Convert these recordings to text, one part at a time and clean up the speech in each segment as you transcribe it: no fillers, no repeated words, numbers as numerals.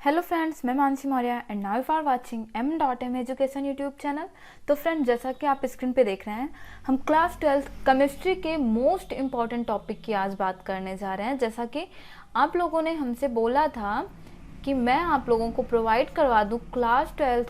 Hello friends, मैं Mansi Maurya and now you are watching m.m education YouTube channel. तो friends, जैसा कि आप स्क्रीन पे देख रहे हैं, हम क्लास 12 केमिस्ट्री के मोस्ट इम्पॉर्टेंट टॉपिक की आज बात करने जा रहे हैं। जैसा कि आप लोगों ने हमसे बोला था कि मैं आप लोगों को प्रोवाइड करवा दूं क्लास 12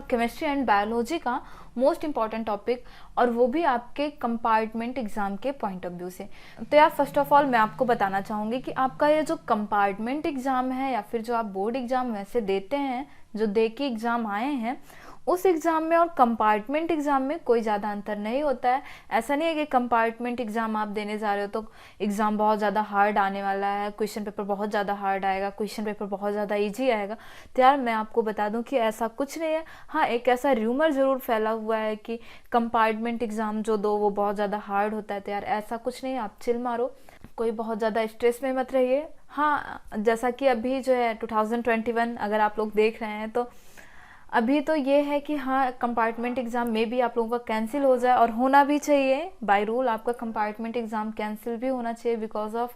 केमिस्ट्री एंड बायोलॉजी का मोस्ट इम्पॉर्टेंट टॉपिक, और वो भी आपके कंपार्टमेंट एग्ज़ाम के पॉइंट ऑफ व्यू से। तो यार, फर्स्ट ऑफ ऑल मैं आपको बताना चाहूँगी कि आपका ये जो कंपार्टमेंट एग्ज़ाम है या फिर जो आप बोर्ड एग्ज़ाम वैसे देते हैं, जो दे के एग्ज़ाम आए हैं, उस एग्ज़ाम में और कंपार्टमेंट एग्ज़ाम में कोई ज़्यादा अंतर नहीं होता है। ऐसा नहीं है कि कंपार्टमेंट एग्ज़ाम आप देने जा रहे हो तो एग्ज़ाम बहुत ज़्यादा हार्ड आने वाला है, क्वेश्चन पेपर बहुत ज़्यादा हार्ड आएगा, क्वेश्चन पेपर बहुत ज़्यादा इजी आएगा। तो यार, मैं आपको बता दूं कि ऐसा कुछ नहीं है। हाँ, एक ऐसा र्यूमर ज़रूर फैला हुआ है कि कंपार्टमेंट एग्ज़ाम जो दो वो बहुत ज़्यादा हार्ड होता है। तो यार, ऐसा कुछ नहीं है, आप चिल मारो, कोई बहुत ज़्यादा स्ट्रेस में मत रहिए। हाँ, जैसा कि अभी जो है 2021 अगर आप लोग देख रहे हैं तो अभी तो ये है कि हाँ, कंपार्टमेंट एग्ज़ाम में भी आप लोगों का कैंसिल हो जाए, और होना भी चाहिए। बाय रूल आपका कंपार्टमेंट एग्ज़ाम कैंसिल भी होना चाहिए बिकॉज ऑफ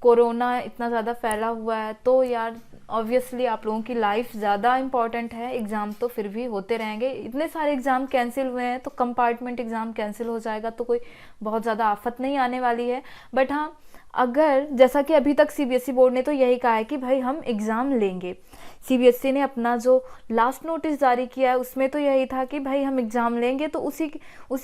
कोरोना इतना ज़्यादा फैला हुआ है। तो यार, ऑब्वियसली आप लोगों की लाइफ ज़्यादा इंपॉर्टेंट है, एग्ज़ाम तो फिर भी होते रहेंगे। इतने सारे एग्ज़ाम कैंसिल हुए हैं तो कंपार्टमेंट एग्ज़ाम कैंसिल हो जाएगा तो कोई बहुत ज़्यादा आफत नहीं आने वाली है। बट हाँ, अगर जैसा कि अभी तक सीबीएसई बोर्ड ने तो यही कहा है कि भाई हम एग्ज़ाम लेंगे। सीबीएसई ने अपना जो लास्ट नोटिस जारी किया है उसमें तो यही था कि भाई हम एग्ज़ाम लेंगे। तो उसी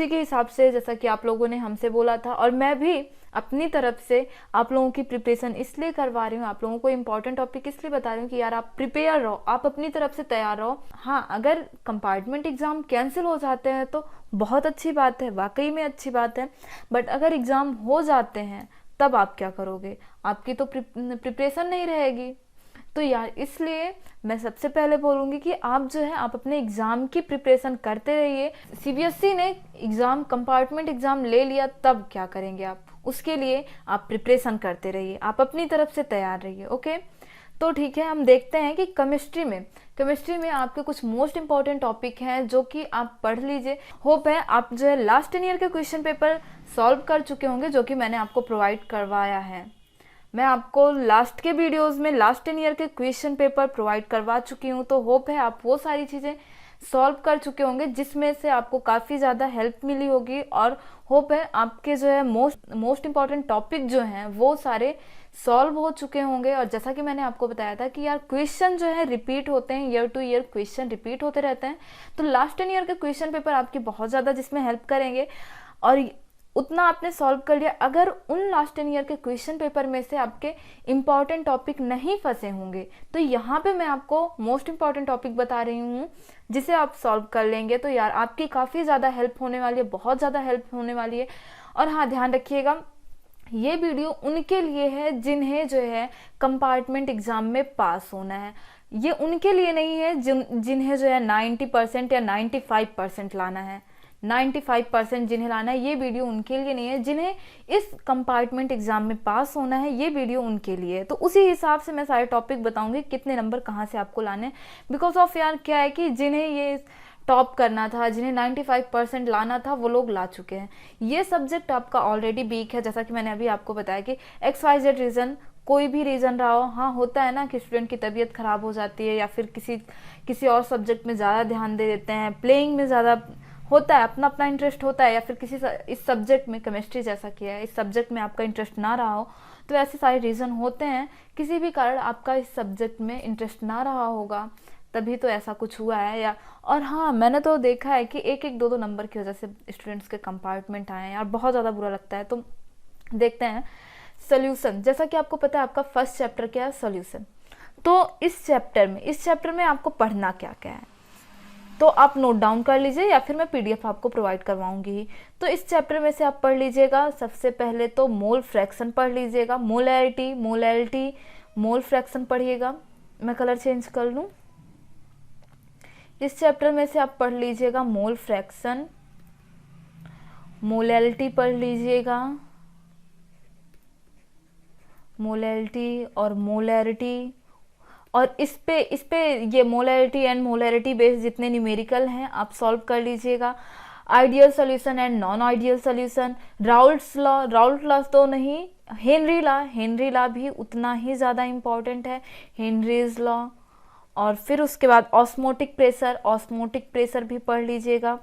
के हिसाब से, जैसा कि आप लोगों ने हमसे बोला था, और मैं भी अपनी तरफ से आप लोगों की प्रिपरेशन इसलिए करवा रही हूँ, आप लोगों को इम्पॉर्टेंट टॉपिक इसलिए बता रही हूँ कि यार आप प्रिपेयर रहो, आप अपनी तरफ से तैयार रहो। हाँ, अगर कंपार्टमेंट एग्ज़ाम कैंसिल हो जाते हैं तो बहुत अच्छी बात है, वाकई में अच्छी बात है। बट अगर एग्ज़ाम हो जाते हैं तब आप क्या करोगे? आपकी तो प्रिपरेशन नहीं रहेगी। तो यार, इसलिए मैं सबसे पहले बोलूँगी कि आप जो है आप अपने एग्ज़ाम की प्रिपरेशन करते रहिए। सीबीएसई ने एग्ज़ाम कंपार्टमेंट एग्ज़ाम ले लिया, तब क्या करेंगे आप? उसके लिए आप प्रिपरेशन करते रहिए, आप अपनी तरफ से तैयार रहिए। ओके, तो ठीक है, हम देखते हैं कि केमिस्ट्री में आपके कुछ मोस्ट इंपॉर्टेंट टॉपिक हैं जो कि आप पढ़ लीजिए। होप है आप जो है लास्ट ईयर के क्वेश्चन पेपर सॉल्व कर चुके होंगे, जो कि मैंने आपको प्रोवाइड करवाया है। मैं आपको लास्ट के वीडियोस में लास्ट ईयर के क्वेश्चन पेपर प्रोवाइड करवा चुकी हूँ। तो होप है आप वो सारी चीज़ें सॉल्व कर चुके होंगे, जिसमें से आपको काफ़ी ज़्यादा हेल्प मिली होगी। और होप है आपके जो है मोस्ट इम्पॉर्टेंट टॉपिक जो हैं वो सारे सॉल्व हो चुके होंगे। और जैसा कि मैंने आपको बताया था कि यार, क्वेश्चन जो है रिपीट होते हैं, year two year question repeat होते रहते हैं। तो लास्ट ईयर के क्वेश्चन पेपर आपकी बहुत ज़्यादा जिसमें हेल्प करेंगे, और उतना आपने सॉल्व कर लिया। अगर उन लास्ट ईयर के क्वेश्चन पेपर में से आपके इम्पॉर्टेंट टॉपिक नहीं फंसे होंगे तो यहाँ पे मैं आपको मोस्ट इम्पॉर्टेंट टॉपिक बता रही हूँ जिसे आप सॉल्व कर लेंगे। तो यार, आपकी काफ़ी ज़्यादा हेल्प होने वाली है, बहुत ज़्यादा हेल्प होने वाली है। और हाँ, ध्यान रखिएगा, ये वीडियो उनके लिए है जिन्हें जो है कंपार्टमेंट एग्ज़ाम में पास होना है। ये उनके लिए नहीं है जिन्हें जो है 90% या 95% लाना है। 95% जिन्हें लाना है, ये वीडियो उनके लिए नहीं है। जिन्हें इस कंपार्टमेंट एग्ज़ाम में पास होना है, ये वीडियो उनके लिए है। तो उसी हिसाब से मैं सारे टॉपिक बताऊंगी, कितने नंबर कहाँ से आपको लाने हैं। बिकॉज ऑफ यार, क्या है कि जिन्हें ये टॉप करना था, जिन्हें 95% लाना था, वो लोग ला चुके हैं। ये सब्जेक्ट आपका ऑलरेडी वीक है, जैसा कि मैंने अभी आपको बताया कि XYZ रीज़न, कोई भी रीज़न रहा हो। हाँ, होता है ना कि स्टूडेंट की तबीयत ख़राब हो जाती है, या फिर किसी और सब्जेक्ट में ज़्यादा ध्यान दे देते हैं, प्लेइंग में ज़्यादा होता है, अपना अपना इंटरेस्ट होता है, या फिर इस सब्जेक्ट में, केमिस्ट्री जैसा किया है, इस सब्जेक्ट में आपका इंटरेस्ट ना रहा हो। तो ऐसे सारे रीज़न होते हैं, किसी भी कारण आपका इस सब्जेक्ट में इंटरेस्ट ना रहा होगा, तभी तो ऐसा कुछ हुआ है। या और हाँ, मैंने तो देखा है कि एक एक दो दो नंबर की वजह से स्टूडेंट्स के कंपार्टमेंट आए हैं यार, बहुत ज़्यादा बुरा लगता है। तो देखते हैं सोल्यूशन। जैसा कि आपको पता है, आपका फर्स्ट चैप्टर क्या है? सोल्यूशन। तो इस चैप्टर में आपको पढ़ना क्या क्या है, तो आप नोट डाउन कर लीजिए, या फिर मैं PDF आपको प्रोवाइड करवाऊंगी। तो इस चैप्टर में से आप पढ़ लीजिएगा। सबसे पहले तो मोल फ्रैक्शन पढ़ लीजिएगा, मोलैरिटी, मोल फ्रैक्शन पढ़िएगा। मैं कलर चेंज कर लूँ। इस चैप्टर में से आप पढ़ लीजिएगा मोल फ्रैक्शन, मोलैरिटी पढ़ लीजिएगा, मोलैरिटी और मोलैरिटी। और इस पे ये मोलैरिटी एंड मोलैरिटी बेस्ड जितने न्यूमेरिकल हैं आप सॉल्व कर लीजिएगा। Ideal solution and non ideal solution, Raoult law तो नहीं, हेनरी लॉ भी उतना ही ज़्यादा इम्पॉर्टेंट है, हेनरीज लॉ। और फिर उसके बाद ऑस्मोटिक प्रेशर भी पढ़ लीजिएगा।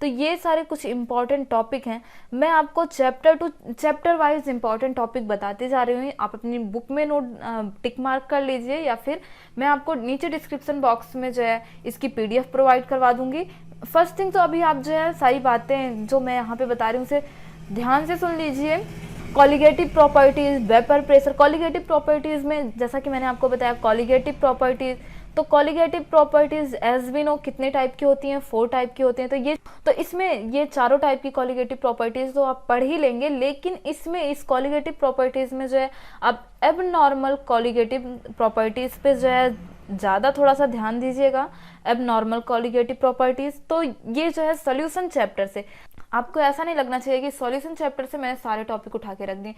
तो ये सारे कुछ इम्पॉर्टेंट टॉपिक हैं। मैं आपको चैप्टर वाइज इम्पॉर्टेंट टॉपिक बताते जा रही हूँ। आप अपनी बुक में नोट टिक मार्क कर लीजिए, या फिर मैं आपको नीचे डिस्क्रिप्शन बॉक्स में जो है इसकी PDF प्रोवाइड करवा दूंगी। फर्स्ट थिंग तो अभी आप जो है सारी बातें जो मैं यहाँ पे बता रही हूँ उसे ध्यान से सुन लीजिए। Colligative properties, vapour pressure. Colligative properties में जैसा कि मैंने आपको बताया कॉलिगेटिव प्रॉपर्टीज, तो colligative properties as we know कितने टाइप की होती हैं, 4 टाइप की होती हैं। तो इसमें ये चारों टाइप की कॉलिगेटिव प्रॉपर्टीज तो आप पढ़ ही लेंगे, लेकिन इसमें इस कॉलिगेटिव प्रॉपर्टीज में जो है आप एबनॉर्मल कॉलिगेटिव प्रॉपर्टीज पे जो है ज़्यादा थोड़ा सा ध्यान दीजिएगा। एबनॉर्मल कॉलिगेटिव प्रॉपर्टीज, तो ये जो है सॉल्यूशन चैप्टर से, आपको ऐसा नहीं लगना चाहिए कि सॉल्यूशन चैप्टर से मैंने सारे टॉपिक उठा के रख दिए।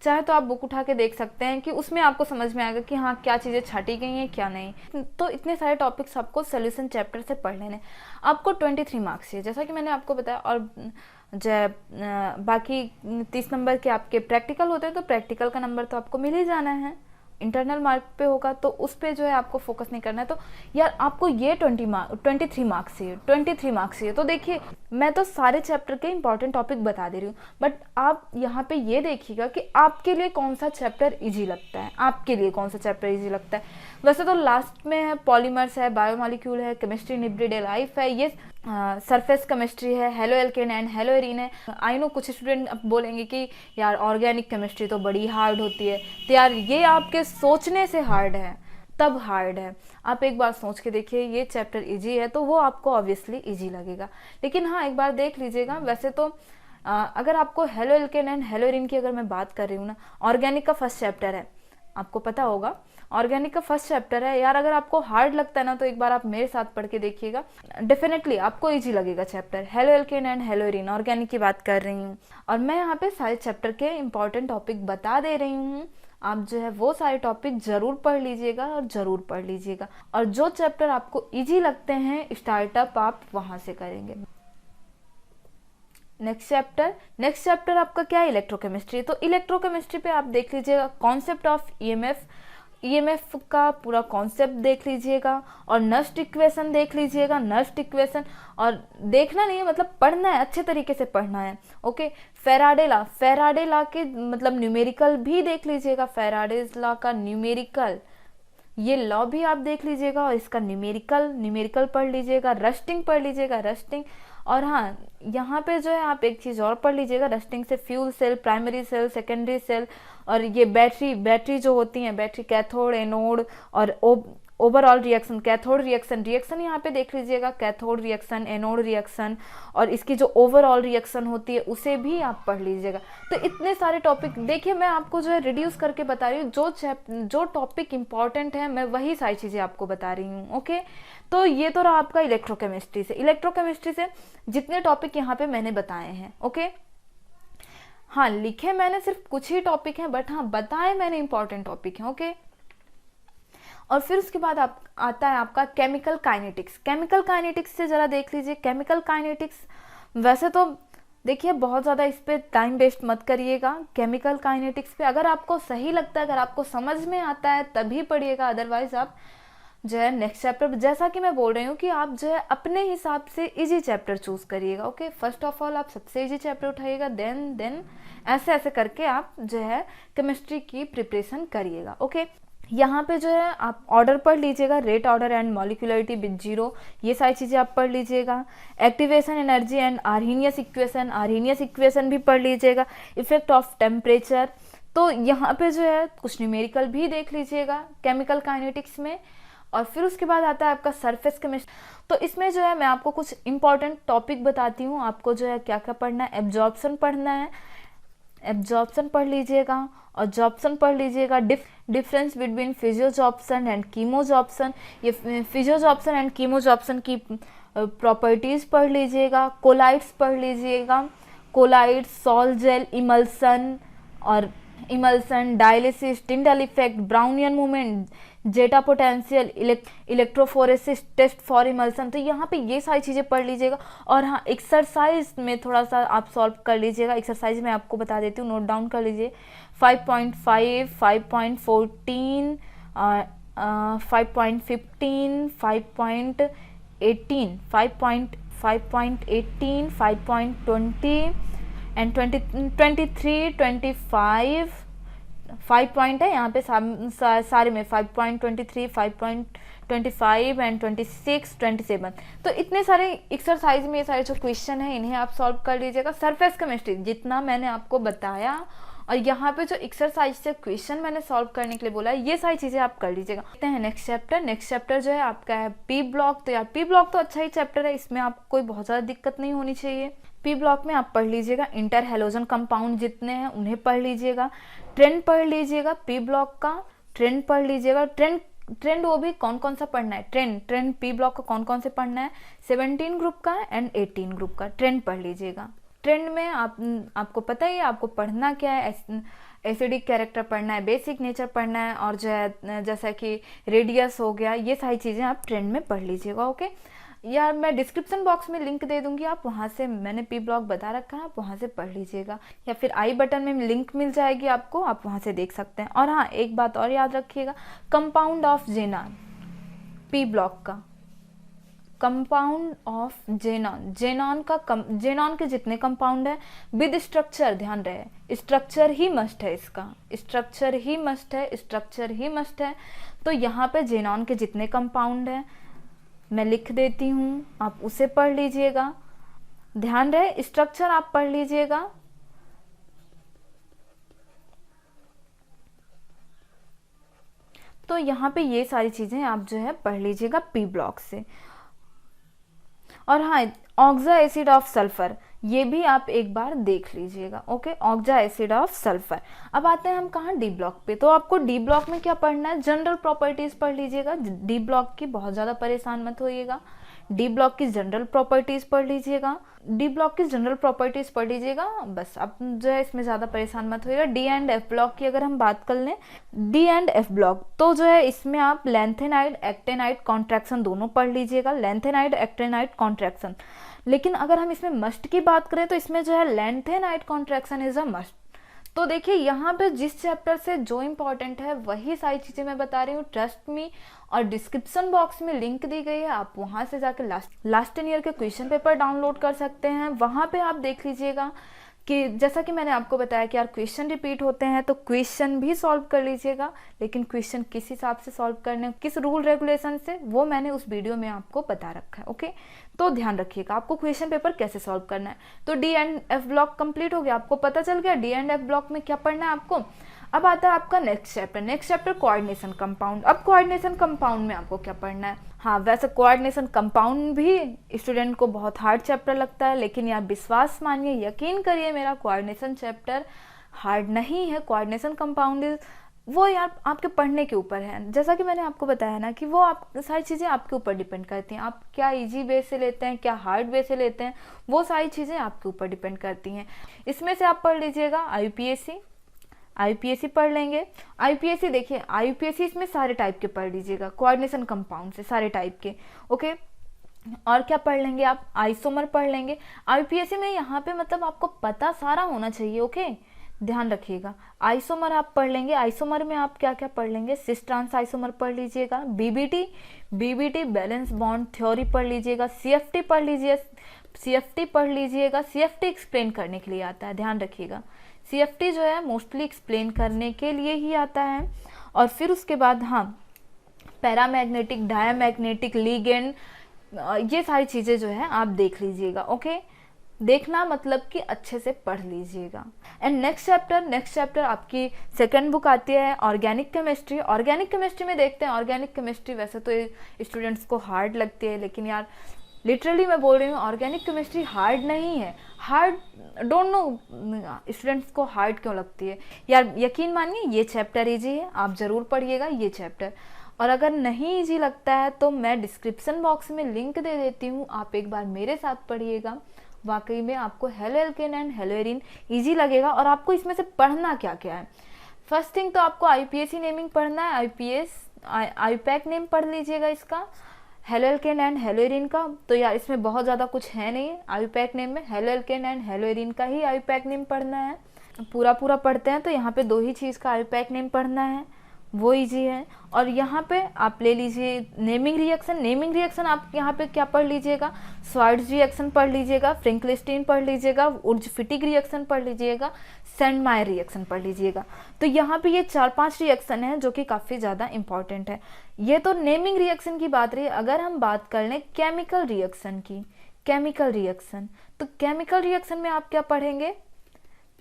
चाहे तो आप बुक उठा के देख सकते हैं कि उसमें आपको समझ में आएगा कि हाँ क्या चीज़ें छाटी गई हैं क्या नहीं। तो इतने सारे टॉपिक्स आपको सॉल्यूशन चैप्टर से पढ़ लेने। आपको 23 मार्क्स चाहिए जैसा कि मैंने आपको बताया, और बाकी 30 नंबर के आपके प्रैक्टिकल होते हैं, तो प्रैक्टिकल का नंबर तो आपको मिल ही जाना है। इंटरनल मार्क पे होगा तो उस पे जो है आपको फोकस नहीं करना है। तो यार आपको ये 23 मार्क्स चाहिए, 23 मार्क्स चाहिए। तो देखिए मैं तो सारे चैप्टर के इंपॉर्टेंट टॉपिक बता दे रही हूँ, बट आप यहाँ पे ये देखिएगा कि आपके लिए कौन सा चैप्टर इजी लगता है, आपके लिए कौन सा चैप्टर इजी लगता है। वैसे तो लास्ट में है पॉलीमर्स है, बायोमॉलिक्यूल है, केमिस्ट्री इन एवरीडे लाइफ है, ये सरफेस केमिस्ट्री है, halo alkane and halo arene है। आई नो कुछ स्टूडेंट अब बोलेंगे कि यार ऑर्गेनिक केमिस्ट्री तो बड़ी हार्ड होती है, तो यार ये आपके सोचने से हार्ड है, तब हार्ड है। आप एक बार सोच के देखिए, ये चैप्टर इजी है तो वो आपको ऑब्वियसली इजी लगेगा। लेकिन हाँ एक बार देख लीजिएगा। वैसे तो अगर आपको hello alkane and halo arene की अगर मैं बात कर रही हूँ ना, ऑर्गेनिक का फर्स्ट चैप्टर है, आपको पता होगा ऑर्गेनिक का फर्स्ट चैप्टर है यार। अगर आपको हार्ड लगता है ना तो एक बार आप मेरे साथ पढ़ के देखिएगा, डेफिनेटली आपको इजी लगेगा chapter. Hello alkane and halo arene organic की बात कर रही हूँ, और मैं यहाँ पे सारे चैप्टर के इंपॉर्टेंट टॉपिक बता दे रही हूँ। आप जो है वो सारे टॉपिक जरूर पढ़ लीजिएगा और ज़रूर पढ़ लीजिएगा, और जो चैप्टर आपको ईजी लगते हैं स्टार्टअप आप वहाँ से करेंगे। नेक्स्ट चैप्टर आपका क्या है, इलेक्ट्रोकेमिस्ट्री। तो इलेक्ट्रोकेमिस्ट्री पे आप देख लीजिएगा कॉन्सेप्ट ऑफ ईएमएफ का पूरा कॉन्सेप्ट देख लीजिएगा, और नस्ट इक्वेशन देख लीजिएगा। नस्ट इक्वेशन और देखना नहीं है, मतलब पढ़ना है, अच्छे तरीके से पढ़ना है। ओके, फेराडे लॉ के मतलब न्यूमेरिकल भी देख लीजिएगा, फेराडेज लॉ का न्यूमेरिकल, ये लॉ भी आप देख लीजिएगा, और इसका न्यूमेरिकल पढ़ लीजिएगा। रस्टिंग पढ़ लीजिएगा, रस्टिंग। और हाँ यहाँ पे जो है आप एक चीज़ और पढ़ लीजिएगा, रस्टिंग से fuel cell, primary cell, secondary cell, और ये बैटरी जो होती हैं, बैटरी कैथोड, एनोड, और ओवरऑल रिएक्शन, कैथोड रिएक्शन यहाँ पे देख लीजिएगा, कैथोड रिएक्शन, एनोड रिएक्शन, और इसकी जो ओवरऑल रिएक्शन होती है उसे भी आप पढ़ लीजिएगा। तो इतने सारे टॉपिक देखिए, मैं आपको जो है रिड्यूस करके बता रही हूँ, जो टॉपिक इंपॉर्टेंट है मैं वही सारी चीज़ें आपको बता रही हूँ। ओके, तो ये तो रहा आपका इलेक्ट्रोकेमिस्ट्री से जितने टॉपिक यहाँ पे मैंने बताए हैं। ओके, हाँ लिखे मैंने सिर्फ कुछ ही टॉपिक हैं, बट हाँ बताए मैंने इंपॉर्टेंट टॉपिक हैं। ओके, और फिर उसके बाद आता है आपका केमिकल काइनेटिक्स से जरा देख लीजिए। केमिकल काइनेटिक्स वैसे तो देखिए बहुत ज़्यादा इस पर टाइम वेस्ट मत करिएगा। केमिकल काइनेटिक्स पे अगर आपको सही लगता है, अगर आपको समझ में आता है तभी पढ़िएगा, अदरवाइज आप जो है नेक्स्ट चैप्टर, जैसा कि मैं बोल रही हूँ कि आप जो है अपने हिसाब से इजी चैप्टर चूज करिएगा। ओके, फर्स्ट ऑफ ऑल आप सबसे इजी चैप्टर उठाइएगा, देन ऐसे करके आप जो है केमिस्ट्री की प्रिपरेशन करिएगा। ओके, यहाँ पे जो है आप ऑर्डर पढ़ लीजिएगा, rate order and molecularity with zero, ये सारी चीज़ें आप पढ़ लीजिएगा। Activation energy and Arrhenius equation भी पढ़ लीजिएगा। इफेक्ट ऑफ टेम्परेचर, तो यहाँ पे जो है कुछ न्यूमेरिकल भी देख लीजिएगा केमिकल काइनेटिक्स में। और फिर उसके बाद आता है आपका सरफेस केमिस्ट्री। तो इसमें जो है मैं आपको कुछ इंपॉर्टेंट टॉपिक बताती हूँ, आपको जो है क्या क्या पढ़ना है। एब्जॉर्प्शन पढ़ना है, एब्जॉर्प्शन पढ़ लीजिएगा, और जॉब्सन पढ़ लीजिएगा। डिफरेंस बिटवीन फिजियोजॉब्सन एंड कीमोजॉब्सन, ये फिजियोजॉब्सन एंड कीमोजॉब्सन की प्रॉपर्टीज़ पढ़ लीजिएगा। कोलाइड्स पढ़ लीजिएगा, कोलाइड्स, सॉल्ट जेल, इमल्सन, और emulsion, dialysis, Tyndall effect, Brownian movement, zeta potential, electrophoresis test for emulsion. तो यहाँ पे ये सारी चीज़ें पढ़ लीजिएगा। और हाँ, एक्सरसाइज में थोड़ा सा आप सॉल्व कर लीजिएगा। एक्सरसाइज में आपको बता देती हूँ, नोट डाउन कर लीजिए। 5.5, 5.14, 5.15, 5.18, 5.18, 5.20 एंड 23, 25, 5 पॉइंट है यहाँ पे सारे में 5.23, 5.25 एंड 26, 27। तो इतने सारे एक्सरसाइज में ये सारे जो क्वेश्चन है इन्हें आप सॉल्व कर लीजिएगा। सरफेस केमिस्ट्री जितना मैंने आपको बताया और यहाँ पे जो एक्सरसाइज से क्वेश्चन मैंने सॉल्व करने के लिए बोला है, ये सारी चीज़ें आप कर लीजिएगा। देखते हैं नेक्स्ट चैप्टर। नेक्स्ट चैप्टर जो है आपका है पी ब्लॉक। तो यार पी ब्लॉक तो अच्छा ही चैप्टर है, इसमें आपको कोई बहुत ज़्यादा दिक्कत नहीं होनी चाहिए। पी ब्लॉक में आप पढ़ लीजिएगा इंटर हैलोजन कंपाउंड जितने हैं उन्हें पढ़ लीजिएगा। ट्रेंड पढ़ लीजिएगा, पी ब्लॉक का ट्रेंड पढ़ लीजिएगा। ट्रेंड वो भी कौन कौन सा पढ़ना है, ट्रेंड पी ब्लॉक का कौन कौन से पढ़ना है, 17 ग्रुप का एंड 18 ग्रुप का ट्रेंड पढ़ लीजिएगा। ट्रेंड में आपको पता ही है आपको पढ़ना क्या है। एसिडिक कैरेक्टर पढ़ना है, बेसिक नेचर पढ़ना है, और जो है जैसा कि रेडियस हो गया, ये सारी चीज़ें आप ट्रेंड में पढ़ लीजिएगा। ओके यार, मैं डिस्क्रिप्शन बॉक्स में लिंक दे दूंगी, आप वहाँ से, मैंने पी ब्लॉक बता रखा है, आप वहाँ से पढ़ लीजिएगा, या फिर आई बटन में लिंक मिल जाएगी आपको, आप वहाँ से देख सकते हैं। और हाँ, एक बात और याद रखिएगा, compound of xenon, P block का कंपाउंड ऑफ जेनॉन, जेनॉन के जितने कंपाउंड है विद स्ट्रक्चर, ध्यान रहे स्ट्रक्चर ही मस्ट है, इसका स्ट्रक्चर ही मस्ट है, स्ट्रक्चर ही मस्ट है। तो यहाँ पे जेनॉन के जितने कंपाउंड हैं मैं लिख देती हूँ, आप उसे पढ़ लीजिएगा। ध्यान रहे स्ट्रक्चर आप पढ़ लीजिएगा। तो यहाँ पे ये सारी चीजें आप जो है पढ़ लीजिएगा पी ब्लॉक से। और हाँ, ऑक्सा एसिड ऑफ सल्फर, ये भी आप एक बार देख लीजिएगा। Okay, oxo acid of sulphur. अब आते हैं हम कहाँ, डी ब्लॉक पे। तो आपको डी ब्लॉक में क्या पढ़ना है, जनरल प्रॉपर्टीज पढ़ लीजिएगा। डी ब्लॉक की बहुत ज़्यादा परेशान मत होइएगा, डी ब्लॉक की जनरल प्रॉपर्टीज पढ़ लीजिएगा, डी ब्लॉक की जनरल प्रॉपर्टीज पढ़ लीजिएगा बस। अब जो है इसमें ज़्यादा परेशान मत होइएगा। डी एंड एफ ब्लॉक की अगर हम बात कर लें, डी एंड एफ ब्लॉक, तो जो है इसमें आप लेंथेनाइड एक्टेनाइड कॉन्ट्रैक्शन दोनों पढ़ लीजिएगा, लेंथेनाइड एक्टेनाइड कॉन्ट्रैक्शन। लेकिन अगर हम इसमें मस्ट की बात करें तो इसमें जो है lanthanide contraction is a must. तो देखिए यहाँ पे जिस चैप्टर से जो इम्पोर्टेंट है वही सारी चीज़ें मैं बता रही हूँ, ट्रस्ट मी। और डिस्क्रिप्शन बॉक्स में लिंक दी गई है, आप वहाँ से जाकर लास्ट ईयर के क्वेश्चन पेपर डाउनलोड कर सकते हैं। वहाँ पे आप देख लीजिएगा कि जैसा कि मैंने आपको बताया कि यार क्वेश्चन रिपीट होते हैं, तो क्वेश्चन भी सॉल्व कर लीजिएगा। लेकिन क्वेश्चन किस हिसाब से सॉल्व करने, किस रूल रेगुलेशन से, वो मैंने उस वीडियो में आपको बता रखा है। ओके, तो ध्यान रखिएगा आपको क्वेश्चन पेपर कैसे सॉल्व करना है। तो D and F block complete हो गया, आपको पता चल गया डी एंड एफ ब्लॉक में क्या पढ़ना है आपको। अब आता है आपका नेक्स्ट चैप्टर कोऑर्डिनेशन कंपाउंड। अब कोऑर्डिनेशन कंपाउंड में आपको क्या पढ़ना है। हाँ, वैसे कोऑर्डिनेशन कंपाउंड भी स्टूडेंट को बहुत हार्ड चैप्टर लगता है, लेकिन यार विश्वास मानिए, यकीन करिए, मेरा कोऑर्डिनेशन चैप्टर हार्ड नहीं है। कोऑर्डिनेशन कंपाउंड वो यार आपके पढ़ने के ऊपर है। जैसा कि मैंने आपको बताया ना कि वो आप सारी चीज़ें आपके ऊपर डिपेंड करती हैं, आप क्या इजी वे से लेते हैं, क्या हार्ड वे से लेते हैं, वो सारी चीज़ें आपके ऊपर डिपेंड करती हैं। इसमें से आप पढ़ लीजिएगा आईपीएससी पढ़ लेंगे। आईपीएससी देखिए, आईपीएससी इसमें सारे टाइप के पढ़ लीजिएगा, कोऑर्डिनेशन कंपाउंड से सारे टाइप के। ओके, और क्या पढ़ लेंगे आप, आइसोमर पढ़ लेंगे। आईपीएससी में यहाँ पे मतलब आपको पता सारा होना चाहिए। ओके, ध्यान रखिएगा। आइसोमर आप पढ़ लेंगे, आइसोमर में आप क्या क्या पढ़ लेंगे, सिस ट्रांस आइसोमर पढ़ लीजिएगा, बीबीटी बैलेंस बॉन्ड थ्योरी पढ़ लीजिएगा, सीएफटी पढ़ लीजिएगा। सीएफटी एक्सप्लेन करने के लिए आता है, ध्यान रखिएगा। सीएफटी जो है मोस्टली एक्सप्लेन करने के लिए ही आता है। और फिर उसके बाद हाँ, पैरामैग्नेटिक, डायामैग्नेटिक, लिगेंड, ये सारी चीज़ें जो है आप देख लीजिएगा। ओके, देखना मतलब कि अच्छे से पढ़ लीजिएगा। एंड नेक्स्ट चैप्टर आपकी सेकंड बुक आती है ऑर्गेनिक केमिस्ट्री। ऑर्गेनिक केमिस्ट्री में देखते हैं, ऑर्गेनिक केमिस्ट्री वैसे तो स्टूडेंट्स को हार्ड लगती है, लेकिन यार लिटरली मैं बोल रही हूँ ऑर्गेनिक केमिस्ट्री हार्ड नहीं है। हार्ड डोंट नो स्टूडेंट्स को हार्ड क्यों लगती है यार, यकीन मानिए ये चैप्टर ईजी है, आप ज़रूर पढ़िएगा ये चैप्टर। और अगर नहीं ईजी लगता है तो मैं डिस्क्रिप्शन बॉक्स में लिंक दे देती हूँ, आप एक बार मेरे साथ पढ़िएगा। वाकई में आपको hello alkane and halo arene easy लगेगा। और आपको इसमें से पढ़ना क्या क्या है, फर्स्ट थिंग तो आपको आईपीएसी नेमिंग पढ़ना है, आईपैक नेम पढ़ लीजिएगा इसका, hello alkane and halo arene का। तो यार इसमें बहुत ज़्यादा कुछ है नहीं, आईपैक नेम में hello alkane and halo arene का ही आईपैक नेम पढ़ना है। पूरा पढ़ते हैं तो यहाँ पे 2 ही चीज़ का आईपैक नेम पढ़ना है, वो इजी है। और यहाँ पे आप ले लीजिए नेमिंग रिएक्शन आप यहाँ पे क्या पढ़ लीजिएगा, स्वार्ट्ज रिएक्शन पढ़ लीजिएगा, फ्रिंकलिस्टीन पढ़ लीजिएगा, उर्ज-फिटिग रिएक्शन पढ़ लीजिएगा, सेंडमायर रिएक्शन पढ़ लीजिएगा। तो यहाँ पे ये 4-5 रिएक्शन है जो कि काफ़ी ज़्यादा इंपॉर्टेंट है। ये तो नेमिंग रिएक्शन की बात रही। अगर हम बात कर लें केमिकल रिएक्शन की, तो केमिकल रिएक्शन में आप क्या पढ़ेंगे,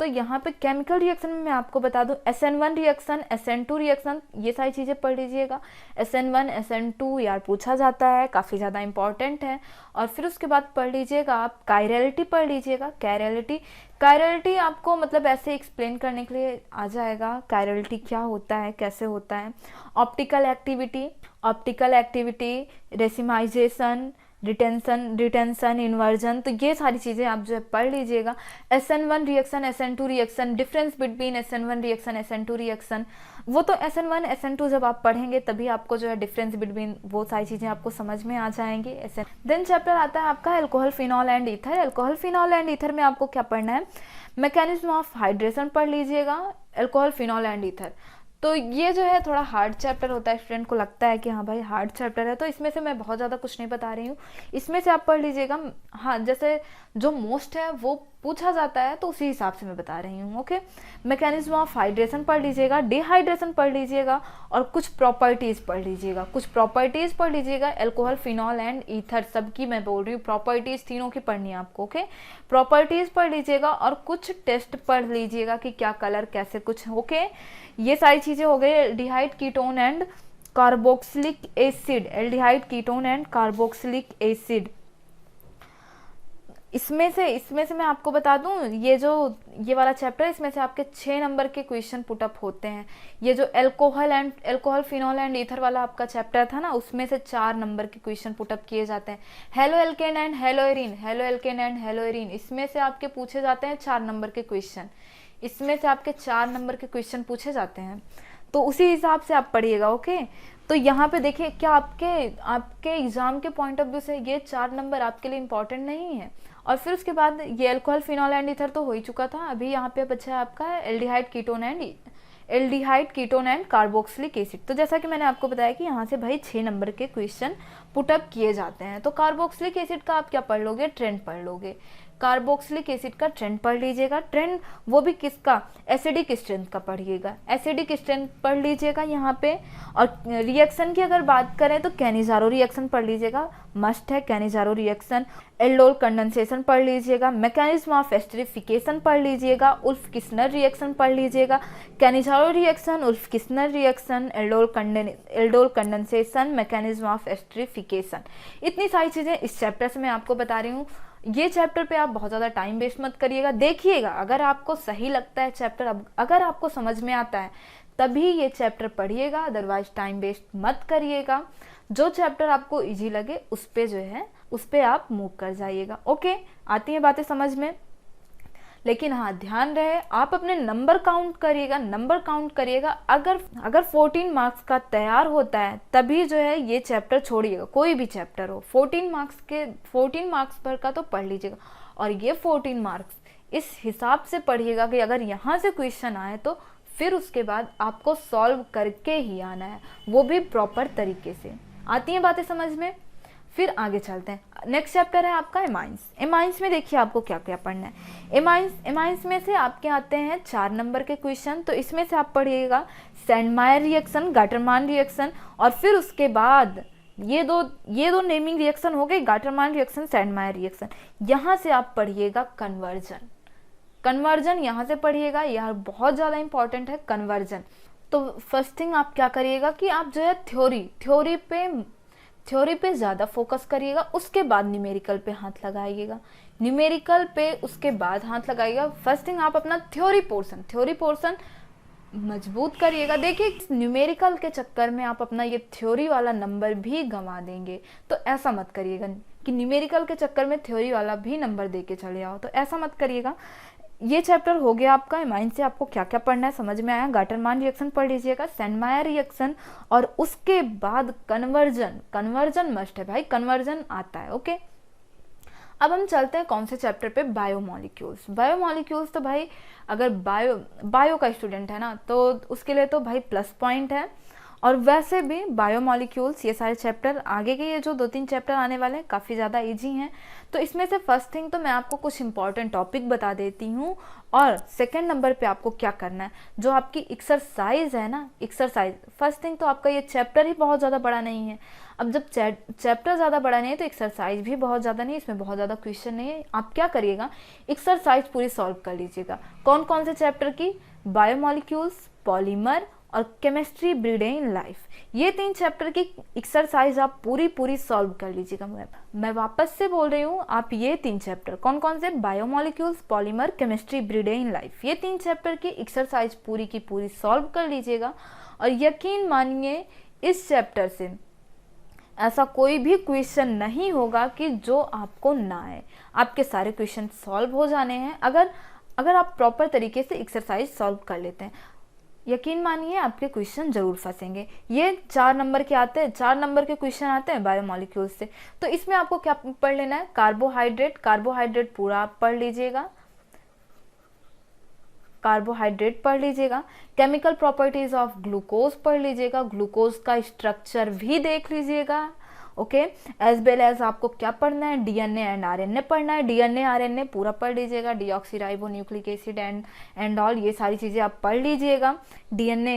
तो यहाँ पे केमिकल रिएक्शन में मैं आपको बता दूं SN1 रिएक्शन, SN2 रिएक्शन, ये सारी चीज़ें पढ़ लीजिएगा। SN1 SN2 यार पूछा जाता है, काफ़ी ज़्यादा इंपॉर्टेंट है। और फिर उसके बाद पढ़ लीजिएगा आप कायरलिटी पढ़ लीजिएगा। कायरलिटी आपको मतलब ऐसे एक्सप्लेन करने के लिए आ जाएगा, कायरलिटी क्या होता है, कैसे होता है। Optical activity, racemisation, retention, inversion, तो ये सारी चीज़ें आप जो है पढ़ लीजिएगा। SN1 reaction, SN2 reaction, difference between SN1 reaction, SN2 reaction, वो तो SN1 SN2 जब आप पढ़ेंगे तभी आपको जो है डिफरेंस बिटवीन वो सारी चीज़ें आपको समझ में आ जाएंगी। देन चैप्टर आता है आपका अल्कोहल, फिनॉल एंड ईथर में आपको क्या पढ़ना है, मैकेनिज्म ऑफ हाइड्रेशन पढ़ लीजिएगा, अल्कोहल, फिनॉल एंड ईथर। तो ये जो है थोड़ा हार्ड चैप्टर होता है, स्टूडेंट को लगता है कि हाँ भाई हार्ड चैप्टर है, तो इसमें से मैं बहुत ज़्यादा कुछ नहीं बता रही हूँ, इसमें से आप पढ़ लीजिएगा। हाँ, जैसे जो मोस्ट है वो पूछा जाता है तो उसी हिसाब से मैं बता रही हूँ। ओके, मैकेनिज्म ऑफ हाइड्रेशन पढ़ लीजिएगा, डिहाइड्रेशन पढ़ लीजिएगा, और कुछ प्रॉपर्टीज़ पढ़ लीजिएगा। अल्कोहल, फिनॉल एंड ईथर सबकी मैं बोल रही हूँ, प्रॉपर्टीज़ तीनों की पढ़नी है आपको। ओके, प्रॉपर्टीज़ पढ़ लीजिएगा और कुछ टेस्ट पढ़ लीजिएगा कि क्या कलर कैसे कुछ। ओके, ये सारी चीज़ें हो गई। Aldehyde, ketone and carboxylic acid, इसमें से मैं आपको बता दूं, ये वाला चैप्टर, इसमें से आपके 6 नंबर के क्वेश्चन पुटअप होते हैं। ये जो अल्कोहल, फिनॉल एंड ईथर वाला आपका चैप्टर था ना, उसमें से 4 नंबर के क्वेश्चन पुटअप किए जाते हैं। Hello alkane and halo arene, इसमें से आपके पूछे जाते हैं 4 नंबर के क्वेश्चन, पूछे जाते हैं, तो उसी हिसाब से आप पढ़िएगा। ओके, तो यहाँ पे देखिए क्या आपके एग्जाम के पॉइंट ऑफ व्यू से ये 4 नंबर आपके लिए इंपॉर्टेंट नहीं है। और फिर उसके बाद ये अल्कोहल, फिनॉल एंड ईथर तो हो ही चुका था, अभी यहाँ पे बचा है आपका aldehyde, ketone and carboxylic acid. तो जैसा कि मैंने आपको बताया कि यहाँ से भाई 6 नंबर के क्वेश्चन पुटअप किए जाते हैं। तो कार्बोक्सिलिक एसिड का आप क्या पढ़ लोगे, ट्रेंड पढ़ लोगे। कार्बोक्सिलिक एसिड का ट्रेंड पढ़ लीजिएगा, ट्रेंड वो भी किसका, एसिडिक स्ट्रेंथ का पढ़िएगा, एसिडिक स्ट्रेंथ पढ़ लीजिएगा यहाँ पे। और रिएक्शन की अगर बात करें तो कैनिजारो रिएक्शन पढ़ लीजिएगा, मस्ट है कैनिजारो रिएक्शन। एल्डोल कंडेंसेशन पढ़ लीजिएगा, मैकेनिज्म ऑफ एस्टरिफिकेशन पढ़ लीजिएगा, उल्फ किस्नर रिएक्शन पढ़ लीजिएगा, Cannizzaro reaction, Wolff Kishner reaction, aldol condensation, mechanism of esterification. इतनी सारी चीज़ें इस चैप्टर से मैं आपको बता रही हूँ। ये चैप्टर पे आप बहुत ज़्यादा टाइम वेस्ट मत करिएगा, देखिएगा अगर आपको सही लगता है चैप्टर, अगर आपको समझ में आता है तभी ये चैप्टर पढ़िएगा, अदरवाइज टाइम वेस्ट मत करिएगा। जो चैप्टर आपको इजी लगे उस पे आप मूव कर जाइएगा। ओके, आती हैं बातें समझ में, लेकिन हाँ ध्यान रहे आप अपने नंबर काउंट करिएगा। अगर 14 मार्क्स का तैयार होता है तभी जो है ये चैप्टर छोड़िएगा, कोई भी चैप्टर हो। 14 मार्क्स पर का तो पढ़ लीजिएगा, और ये 14 मार्क्स इस हिसाब से पढ़िएगा कि अगर यहाँ से क्वेश्चन आए तो फिर उसके बाद आपको सॉल्व करके ही आना है, वो भी प्रॉपर तरीके से। आती हैं बातें समझ में, फिर आगे चलते हैं। नेक्स्ट चैप्टर है आपका एमाइंस में देखिए आपको क्या क्या पढ़ना है। एमाइंस में से आपके आते हैं 4 नंबर के क्वेश्चन, तो इसमें से आप पढ़िएगा सेंडमायर रिएक्शन, गाटरमान रिएक्शन, और फिर उसके बाद ये दो नेमिंग रिएक्शन हो गए, गाटरमान रिएक्शन, सेंडमायर रिएक्शन। यहाँ से आप पढ़िएगा कन्वर्जन यहाँ से पढ़िएगा, यह बहुत ज़्यादा इंपॉर्टेंट है कन्वर्जन। तो फर्स्ट थिंग आप क्या करिएगा कि आप जो है थ्योरी पे ज़्यादा फोकस करिएगा, उसके बाद न्यूमेरिकल पे हाथ लगाइएगा, फर्स्ट थिंग आप अपना थ्योरी पोर्शन मजबूत करिएगा। देखिए न्यूमेरिकल के चक्कर में आप अपना ये थ्योरी वाला नंबर भी गंवा देंगे, तो ऐसा मत करिएगा कि न्यूमेरिकल के चक्कर में थ्योरी वाला भी नंबर दे के चले आओ, तो ऐसा मत करिएगा। ये चैप्टर हो गया आपका। एमाइन से आपको क्या क्या पढ़ना है समझ में आया। गाटरमान रिएक्शन पढ़ लीजिएगा, सेंडमायर रिएक्शन, और उसके बाद कन्वर्जन। कन्वर्जन मस्ट है भाई, कन्वर्जन आता है। ओके, अब हम चलते हैं कौन से चैप्टर पे, बायोमोलिक्यूल्स। बायोमोलिक्यूल्स तो भाई अगर बायो का स्टूडेंट है ना तो उसके लिए तो भाई प्लस पॉइंट है। और वैसे भी बायोमोलिक्यूल्स ये सारे चैप्टर आगे के ये जो 2-3 चैप्टर आने वाले हैं काफ़ी ज़्यादा इजी हैं। तो इसमें से फर्स्ट थिंग तो मैं आपको कुछ इंपॉर्टेंट टॉपिक बता देती हूँ, और सेकंड नंबर पे आपको क्या करना है, जो आपकी एक्सरसाइज है ना, एक्सरसाइज। फर्स्ट थिंग तो आपका ये चैप्टर ही बहुत ज़्यादा बड़ा नहीं है। अब जब चैप्टर ज़्यादा बड़ा नहीं है तो एक्सरसाइज भी बहुत ज़्यादा नहीं है, इसमें बहुत ज़्यादा क्वेश्चन नहीं है। आप क्या करिएगा, एक्सरसाइज पूरी सॉल्व कर लीजिएगा। कौन कौन से चैप्टर की, बायोमोलिक्यूल्स, पॉलीमर और केमिस्ट्री ब्रीड इन लाइफ, ये 3 चैप्टर की एक्सरसाइज आप पूरी सॉल्व कर लीजिएगा। मैं वापस से बोल रही हूँ, आप ये 3 चैप्टर कौन कौन से, biomolecules, polymer, chemistry breed in life, ये 3 चैप्टर की एक्सरसाइज पूरी की पूरी सॉल्व कर लीजिएगा। और यकीन मानिए इस चैप्टर से ऐसा कोई भी क्वेश्चन नहीं होगा कि जो आपको ना आए। आपके सारे क्वेश्चन सॉल्व हो जाने हैं अगर आप प्रॉपर तरीके से एक्सरसाइज सॉल्व कर लेते हैं। यकीन मानिए आपके क्वेश्चन जरूर फंसेंगे। ये 4 नंबर के आते हैं, 4 नंबर के क्वेश्चन आते हैं बायोमोलिक्यूल्स से। तो इसमें आपको क्या पढ़ लेना है, कार्बोहाइड्रेट। कार्बोहाइड्रेट पूरा आप पढ़ लीजिएगा, कार्बोहाइड्रेट पढ़ लीजिएगा। केमिकल प्रॉपर्टीज ऑफ ग्लूकोज पढ़ लीजिएगा, ग्लूकोज का स्ट्रक्चर भी देख लीजिएगा। ओके, एज वेल एज आपको क्या पढ़ना है, डीएनए एंड आरएनए पढ़ना है। डीएनए आरएनए पूरा पढ़ लीजिएगा, deoxyribo nucleic acid and all, ये सारी चीज़ें आप पढ़ लीजिएगा। डीएनए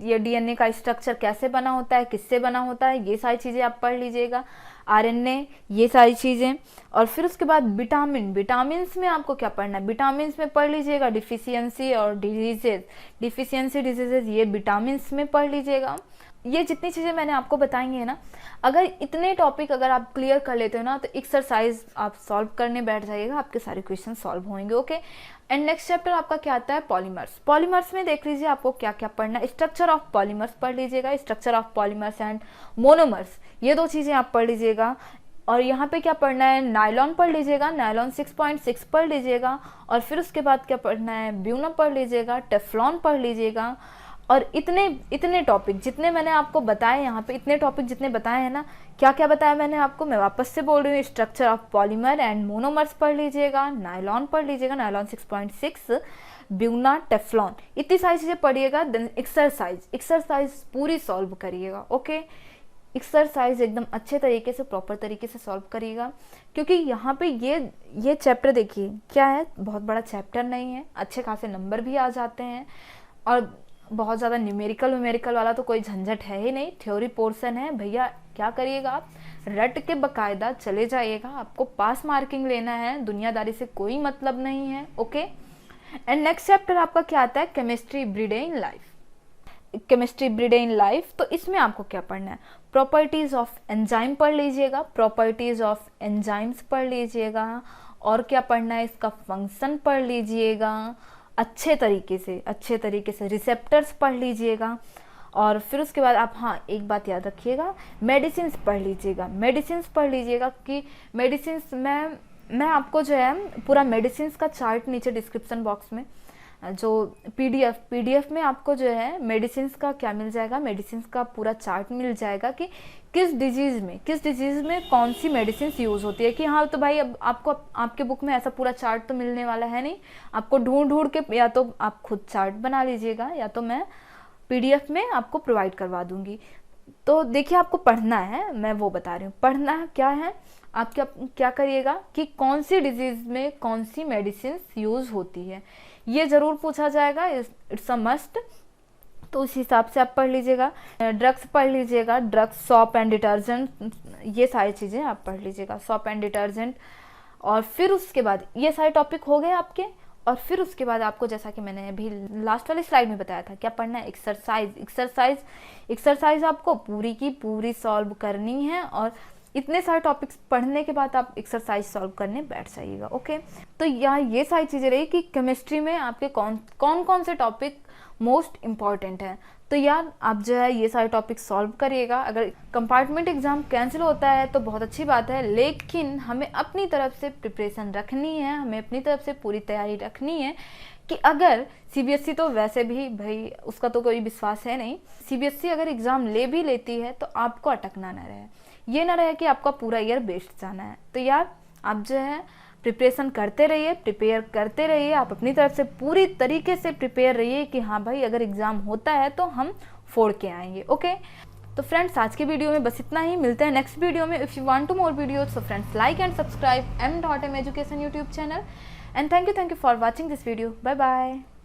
ये डीएनए का स्ट्रक्चर कैसे बना होता है, किससे बना होता है, ये सारी चीज़ें आप पढ़ लीजिएगा। आरएनए, ये सारी चीज़ें। और फिर उसके बाद विटामिन्स में आपको क्या पढ़ना है, विटामिन्स में पढ़ लीजिएगा डिफिशियंसी और डिजीजेज, डिफिशियंसी डिजीजेज, ये विटामिन्स में पढ़ लीजिएगा। ये जितनी चीज़ें मैंने आपको बताई है ना, अगर इतने टॉपिक अगर आप क्लियर कर लेते हो ना तो एक्सरसाइज आप सॉल्व करने बैठ जाइएगा, आपके सारे क्वेश्चन सॉल्व होंगे। ओके, एंड नेक्स्ट चैप्टर आपका क्या आता है, पॉलीमर्स। पॉलीमर्स में देख लीजिए आपको क्या क्या पढ़ना है। स्ट्रक्चर ऑफ पॉलीमर्स पढ़ लीजिएगा, structure of polymers and monomers, ये 2 चीज़ें आप पढ़ लीजिएगा। और यहाँ पे क्या पढ़ना है, नायलॉन पढ़ लीजिएगा, नायलॉन 6.6 पढ़ लीजिएगा। और फिर उसके बाद क्या पढ़ना है, ब्यूनम पढ़ लीजिएगा, टेफ्लॉन पढ़ लीजिएगा। और इतने टॉपिक जितने मैंने आपको बताए यहाँ पे, इतने टॉपिक जितने बताए हैं ना, क्या क्या बताया मैंने आपको, मैं वापस से बोल रही हूँ। Structure of polymer and monomers पढ़ लीजिएगा, नायलॉन पढ़ लीजिएगा, नायलॉन 6.6, ब्यूना, टेफ्लॉन, इतनी सारी चीज़ें पढ़िएगा। देन एक्सरसाइज पूरी सॉल्व करिएगा। ओके, एक्सरसाइज एकदम अच्छे तरीके से प्रॉपर तरीके से सॉल्व करिएगा, क्योंकि यहाँ पे ये चैप्टर देखिए क्या है, बहुत बड़ा चैप्टर नहीं है, अच्छे खासे नंबर भी आ जाते हैं, और बहुत ज़्यादा न्यूमेरिकल वाला तो कोई झंझट है ही नहीं। थ्योरी पोर्शन है भैया, क्या करिएगा आप, रट के बकायदा चले जाइएगा। आपको पास मार्किंग लेना है, दुनियादारी से कोई मतलब नहीं है। ओके, एंड नेक्स्ट चैप्टर आपका क्या आता है, chemistry breed in life. Chemistry breed in life, तो इसमें आपको क्या पढ़ना है, प्रॉपर्टीज ऑफ एंजाइम पढ़ लीजिएगा, प्रॉपर्टीज ऑफ एंजाइम्स पढ़ लीजिएगा। और क्या पढ़ना है, इसका फंक्शन पढ़ लीजिएगा अच्छे तरीके से रिसेप्टर्स पढ़ लीजिएगा। और फिर उसके बाद आप, हाँ एक बात याद रखिएगा, मेडिसिन्स पढ़ लीजिएगा कि मेडिसिन्स मैं आपको जो है पूरा मेडिसिन्स का चार्ट नीचे डिस्क्रिप्शन बॉक्स में जो पीडीएफ में आपको जो है मेडिसिन्स का क्या मिल जाएगा, मेडिसिन्स का पूरा चार्ट मिल जाएगा कि किस डिजीज़ में कौन सी मेडिसिन्स यूज़ होती है। कि हाँ तो भाई अब आपको आपके बुक में ऐसा पूरा चार्ट तो मिलने वाला है नहीं, आपको ढूंढ के या तो आप खुद चार्ट बना लीजिएगा या तो मैं पीडीएफ में आपको प्रोवाइड करवा दूंगी। तो देखिए आपको पढ़ना है, मैं वो बता रही हूँ, पढ़ना क्या है, आप क्या करिएगा कि कौन सी डिजीज़ में कौन सी मेडिसिन्स यूज़ होती है, ये ज़रूर पूछा जाएगा, इट्स अ मस्ट। तो उस हिसाब से आप पढ़ लीजिएगा। ड्रग्स पढ़ लीजिएगा, ड्रग्स, सॉप एंड डिटर्जेंट, ये सारी चीज़ें आप पढ़ लीजिएगा, सॉप एंड डिटर्जेंट। और फिर उसके बाद ये सारे टॉपिक हो गए आपके। और फिर उसके बाद आपको, जैसा कि मैंने अभी लास्ट वाली स्लाइड में बताया था, क्या पढ़ना है, एक्सरसाइज आपको पूरी की पूरी सॉल्व करनी है। और इतने सारे टॉपिक्स पढ़ने के बाद आप एक्सरसाइज सॉल्व करने बैठ जाइएगा। ओके, तो यहाँ ये सारी चीज़ें रही कि केमिस्ट्री में आपके कौन कौन से टॉपिक मोस्ट इम्पॉर्टेंट हैं। तो यार आप जो है ये सारे टॉपिक सॉल्व करिएगा। अगर कंपार्टमेंट एग्ज़ाम कैंसिल होता है तो बहुत अच्छी बात है, लेकिन हमें अपनी तरफ से प्रिपरेशन रखनी है, हमें अपनी तरफ से पूरी तैयारी रखनी है कि अगर सीबीएसई तो वैसे भी भाई उसका तो कोई विश्वास है नहीं, सीबीएसई अगर एग्ज़ाम ले भी लेती है तो आपको अटकना ना रहे, ये ना रहे कि आपका पूरा ईयर वेस्ट जाना है। तो यार आप जो है प्रिपरेशन करते रहिए, प्रिपेयर करते रहिए, आप अपनी तरफ से पूरी तरीके से प्रिपेयर रहिए कि हाँ भाई अगर एग्ज़ाम होता है तो हम फोड़ के आएंगे। ओके, तो फ्रेंड्स आज के वीडियो में बस इतना ही, मिलते हैं नेक्स्ट वीडियो में। If you want to more videos so friends like and subscribe m.m education YouTube channel, and thank you for watching this video. Bye bye.